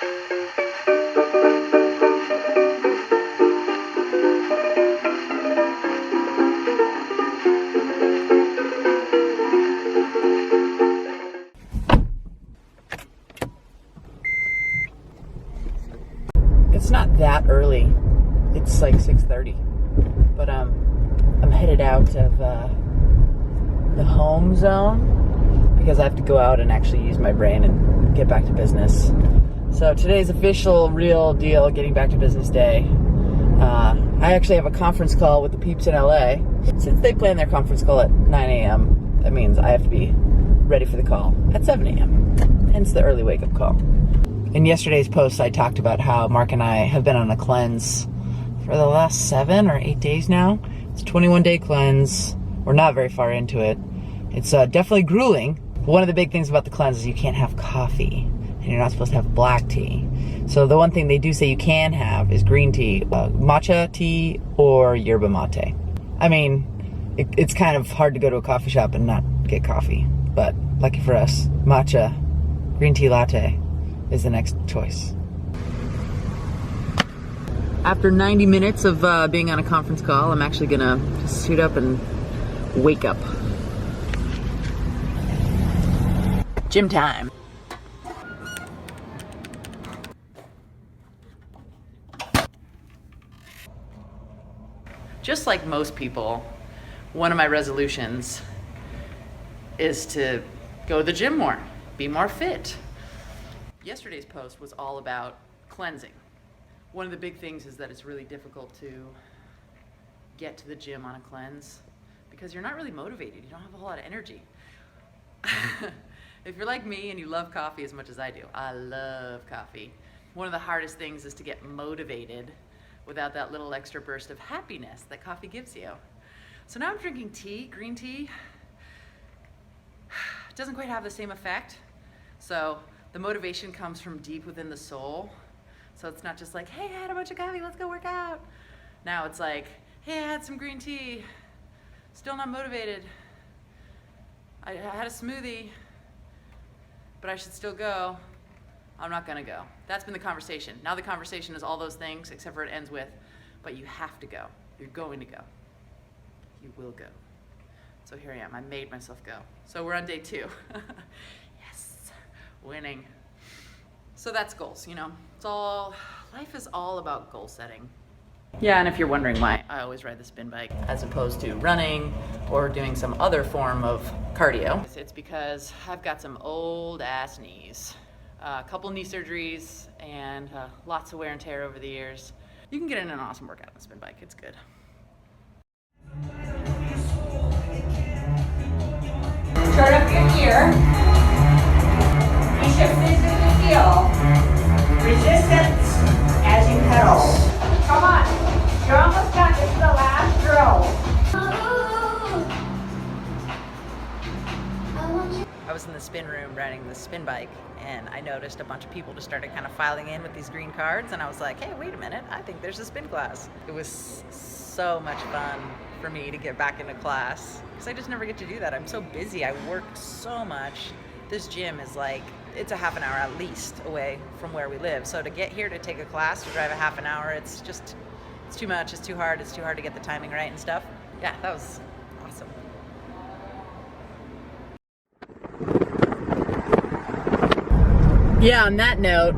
It's not that early. It's like 6:30, but I'm headed out of the home zone because I have to go out and actually use my brain and get back to business. So today's official, real deal, getting back to business day. I actually have a conference call with the peeps in LA. Since they plan their conference call at 9 a.m., that means I have to be ready for the call at 7 a.m. Hence the early wake-up call. In yesterday's post, I talked about how Mark and I have been on a cleanse for the last 7 or 8 days now. It's a 21-day cleanse. We're not very far into it. It's definitely grueling. One of the big things about the cleanse is you can't have coffee, and you're not supposed to have black tea. So the one thing they do say you can have is green tea, matcha tea, or yerba mate. I mean, it's kind of hard to go to a coffee shop and not get coffee, but lucky for us, matcha, green tea latte is the next choice. After 90 minutes of being on a conference call, I'm actually gonna just suit up and wake up. Gym time. Just like most people, one of my resolutions is to go to the gym more, be more fit. Yesterday's post was all about cleansing. One of the big things is that it's really difficult to get to the gym on a cleanse because you're not really motivated. You don't have a whole lot of energy. If you're like me and you love coffee as much as I do, I love coffee. One of the hardest things is to get motivated without that little extra burst of happiness that coffee gives you. So now I'm drinking tea, green tea. It doesn't quite have the same effect. So the motivation comes from deep within the soul. So it's not just like, hey, I had a bunch of coffee, let's go work out. Now it's like, hey, I had some green tea, still not motivated. I had a smoothie, but I should still go. I'm not gonna go. That's been the conversation. Now the conversation is all those things, except for it ends with, but you have to go. You're going to go. You will go. So here I am, I made myself go. So we're on day 2. Yes, winning. So that's goals, you know. Life is all about goal setting. Yeah, and if you're wondering why I always ride the spin bike as opposed to running or doing some other form of cardio, it's because I've got some old ass knees. A couple knee surgeries and lots of wear and tear over the years. You can get in an awesome workout on the spin bike, it's good. Turn up your gear. Keep shifting to the heel. Resistance as you pedal. Come on, you're almost done. This is the last drill. I was in the spin room riding the spin bike and I noticed a bunch of people just started kind of filing in with these green cards and I was like, hey, wait a minute, I think there's a spin class. It was so much fun for me to get back into class because I just never get to do that. I'm so busy, I work so much. This gym is like, it's a half an hour at least away from where we live. So to get here to take a class, to drive a half an hour, it's too much, it's too hard to get the timing right and stuff. Yeah, that was awesome. Yeah, on that note,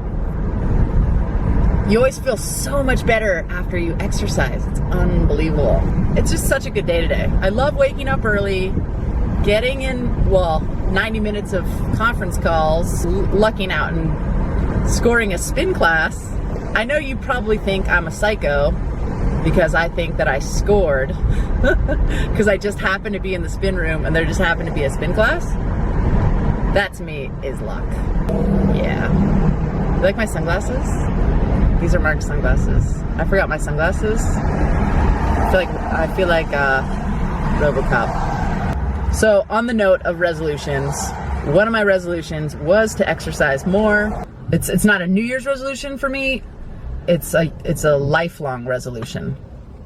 you always feel so much better after you exercise. It's unbelievable. It's just such a good day today. I love waking up early, getting in, 90 minutes of conference calls, lucking out and scoring a spin class. I know you probably think I'm a psycho because I think that I scored because I just happened to be in the spin room and there just happened to be a spin class. That to me is luck. Yeah. You like my sunglasses? These are Mark's sunglasses. I forgot my sunglasses. I feel like RoboCop. So on the note of resolutions, one of my resolutions was to exercise more. It's not a New Year's resolution for me. It's a lifelong resolution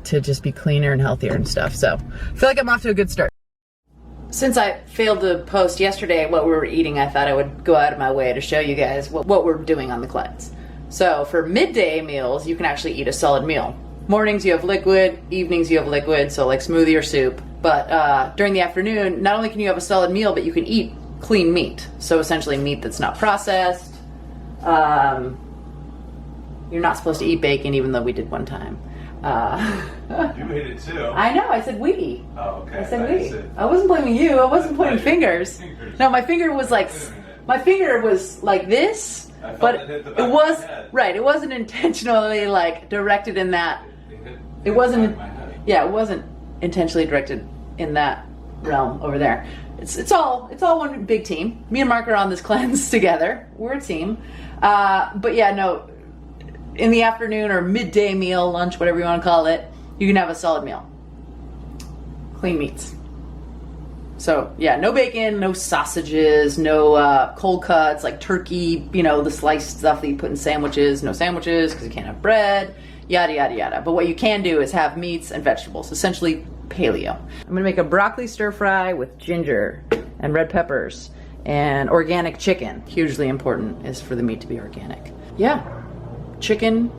to just be cleaner and healthier and stuff. So I feel like I'm off to a good start. Since I failed to post yesterday what we were eating, I thought I would go out of my way to show you guys what we're doing on the cleanse. So for midday meals, you can actually eat a solid meal. Mornings you have liquid, evenings you have liquid, so like smoothie or soup. But during the afternoon, not only can you have a solid meal, but you can eat clean meat. So essentially meat that's not processed. You're not supposed to eat bacon, even though we did one time. You ate it too. I know, I said we. Oh, okay. I said we. I wasn't blaming you, I wasn't pointing fingers. No, my finger was like this, but it was, right, it wasn't intentionally like directed in that. It wasn't, yeah, it wasn't intentionally directed in that realm over there. It's all one big team. Me and Mark are on this cleanse together. We're a team. But yeah, no, in the afternoon or midday meal, lunch, whatever you want to call it, you can have a solid meal. Clean meats. So yeah, no bacon, no sausages, no cold cuts like turkey, you know, the sliced stuff that you put in sandwiches, no sandwiches because you can't have bread, yada, yada, yada. But what you can do is have meats and vegetables, essentially paleo. I'm gonna make a broccoli stir fry with ginger and red peppers and organic chicken. Hugely important is for the meat to be organic. Yeah, chicken,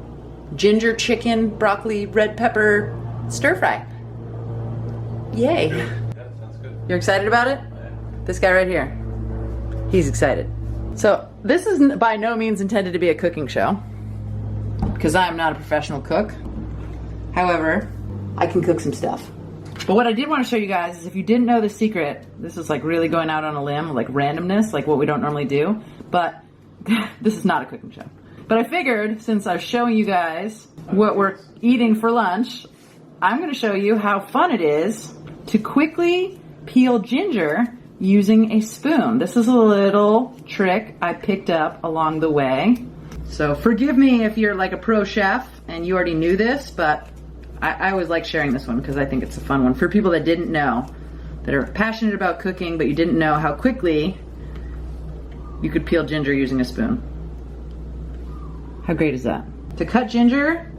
ginger chicken, broccoli, red pepper, stir fry. Yay. Yeah, sounds good. You're excited about it? Yeah. This guy right here, he's excited. So this is by no means intended to be a cooking show because I'm not a professional cook. However, I can cook some stuff. But what I did want to show you guys is if you didn't know the secret, this is like really going out on a limb, like randomness, like what we don't normally do, but this is not a cooking show. But I figured since I was showing you guys what we're eating for lunch, I'm going to show you how fun it is to quickly peel ginger using a spoon. This is a little trick I picked up along the way. So forgive me if you're like a pro chef and you already knew this, but I always like sharing this one because I think it's a fun one for people that didn't know, that are passionate about cooking, but you didn't know how quickly you could peel ginger using a spoon. How great is that? To cut ginger,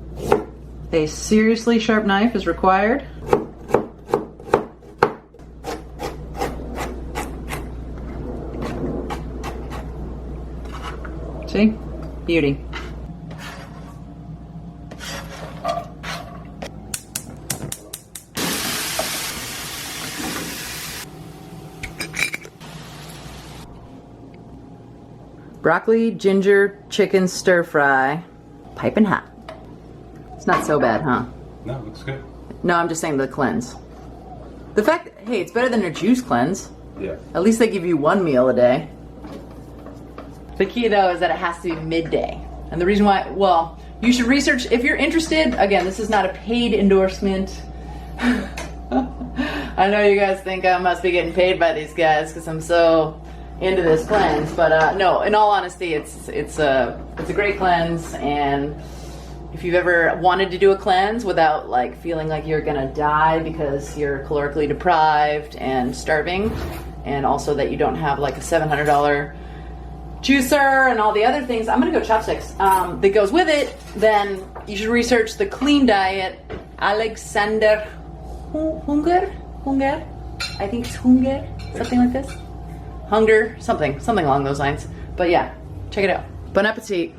a seriously sharp knife is required. See? Beauty. Broccoli, ginger, chicken stir fry, piping hot. It's not so bad, huh? No, it looks good. No, I'm just saying the cleanse. The fact, hey, it's better than their juice cleanse. Yeah. At least they give you one meal a day. The key though is that it has to be midday. And the reason why, well, you should research, if you're interested, again, this is not a paid endorsement. I know you guys think I must be getting paid by these guys because I'm so into this cleanse, but no, in all honesty, it's a great cleanse, and if you've ever wanted to do a cleanse without like feeling like you're gonna die because you're calorically deprived and starving, and also that you don't have like a $700 juicer and all the other things, I'm gonna go chopsticks, that goes with it, then you should research the clean diet. Alexander Hunger? I think it's Hunger, something like this. Hunger, something along those lines. But yeah, check it out. Bon appetit.